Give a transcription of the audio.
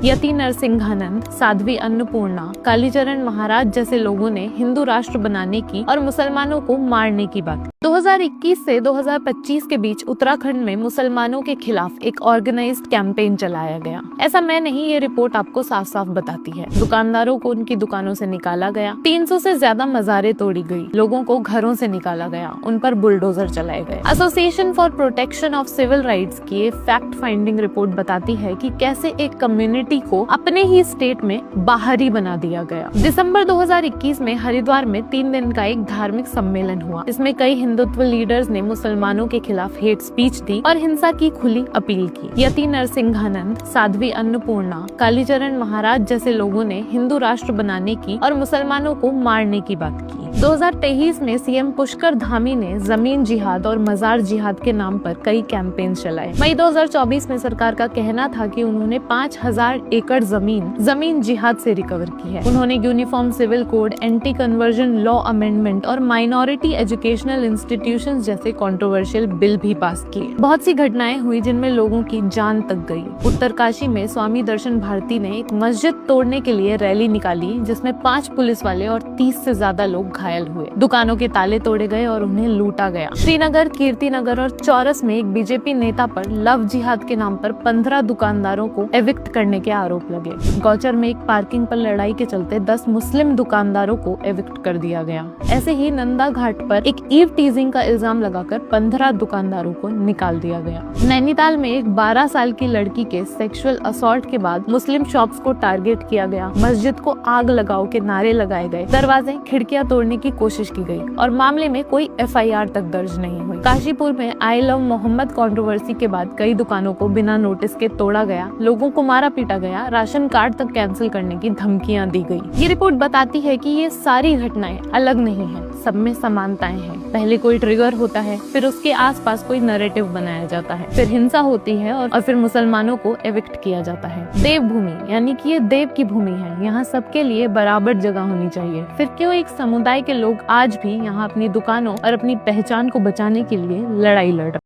यति नरसिंहानंद, साध्वी अन्नपूर्णा, कालीचरण महाराज जैसे लोगों ने हिंदू राष्ट्र बनाने की और मुसलमानों को मारने की बात। 2021 से 2025 के बीच उत्तराखंड में मुसलमानों के खिलाफ एक ऑर्गेनाइज्ड कैंपेन चलाया गया। ऐसा मैं नहीं, ये रिपोर्ट आपको साफ साफ बताती है। दुकानदारों को उनकी दुकानों से निकाला गया, 300 से ज्यादा मज़ारें तोड़ी गई, लोगों को घरों से निकाला गया, उन पर बुलडोजर चलाए गए। Association for protection of civil rights की फैक्ट फाइंडिंग रिपोर्ट बताती है कि कैसे एक कम्युनिटी को अपने ही स्टेट में बाहरी बना दिया गया। दिसंबर 2021 में हरिद्वार में 3 दिन का एक धार्मिक सम्मेलन हुआ। इसमें कई हिंदुत्व लीडर्स ने मुसलमानों के खिलाफ हेट स्पीच दी और हिंसा की खुली अपील की। यति नरसिंहानंद, साध्वी अन्नपूर्णा, कालीचरण महाराज जैसे लोगों ने हिंदू राष्ट्र बनाने की और मुसलमानों को मारने की बात की। 2023 में सीएम पुष्कर धामी ने जमीन जिहाद और मजार जिहाद के नाम पर कई कैंपेन चलाए। मई 2024 में सरकार का कहना था कि उन्होंने 5000 एकड़ जमीन जिहाद से रिकवर की है। उन्होंने uniform civil code, anti conversion law amendment और माइनॉरिटी एजुकेशनल इंस्टीट्यूशंस जैसे कंट्रोवर्शियल बिल भी पास किए। बहुत सी घटनाएं हुई जिनमें लोगों की जान तक गई। उत्तरकाशी में स्वामी दर्शन भारती ने एक मस्जिद तोड़ने के लिए रैली निकाली, जिसमें 5 पुलिस वाले और 30 से ज्यादा लोग घायल हुए। दुकानों के ताले तोड़े गए और उन्हें लूटा गया। श्रीनगर, कीर्तिनगर और चौरस में एक बीजेपी नेता पर लव जिहाद के नाम पर 15 दुकानदारों को एविक्ट करने के आरोप लगे। गौचर में एक पार्किंग पर लड़ाई के चलते 10 मुस्लिम दुकानदारों को एविक्ट कर दिया गया। ऐसे ही नंदा घाट पर एक ईव टीजिंग का इल्जाम लगाकर 15 दुकानदारों को निकाल दिया गया। नैनीताल में एक 12 साल की लड़की के सेक्सुअल असॉल्ट के बाद मुस्लिम शॉप्स को टारगेट किया गया। मस्जिद को आग लगाओ के नारे लगाए गए, दरवाजे खिड़कियां तोड़ने की कोशिश की गई और मामले में कोई एफआईआर तक दर्ज नहीं हुई। काशीपुर में आई लव मोहम्मद कंट्रोवर्सी के बाद कई दुकानों को बिना नोटिस के तोड़ा गया, लोगों को मारा पीटा गया, राशन कार्ड तक कैंसिल करने की धमकियां दी गई। ये रिपोर्ट बताती है कि ये सारी घटनाएं अलग नहीं है, सब में समानताएं हैं। पहले कोई ट्रिगर होता है, फिर उसके आसपास कोई नैरेटिव बनाया जाता है, फिर हिंसा होती है और फिर मुसलमानों को एविक्ट किया जाता है। देवभूमि यानी कि ये देव की भूमि है, यहाँ सबके लिए बराबर जगह होनी चाहिए। फिर क्यों एक समुदाय के लोग आज भी यहाँ अपनी दुकानों और अपनी पहचान को बचाने के लिए लड़ाई लड़ रहे हैं।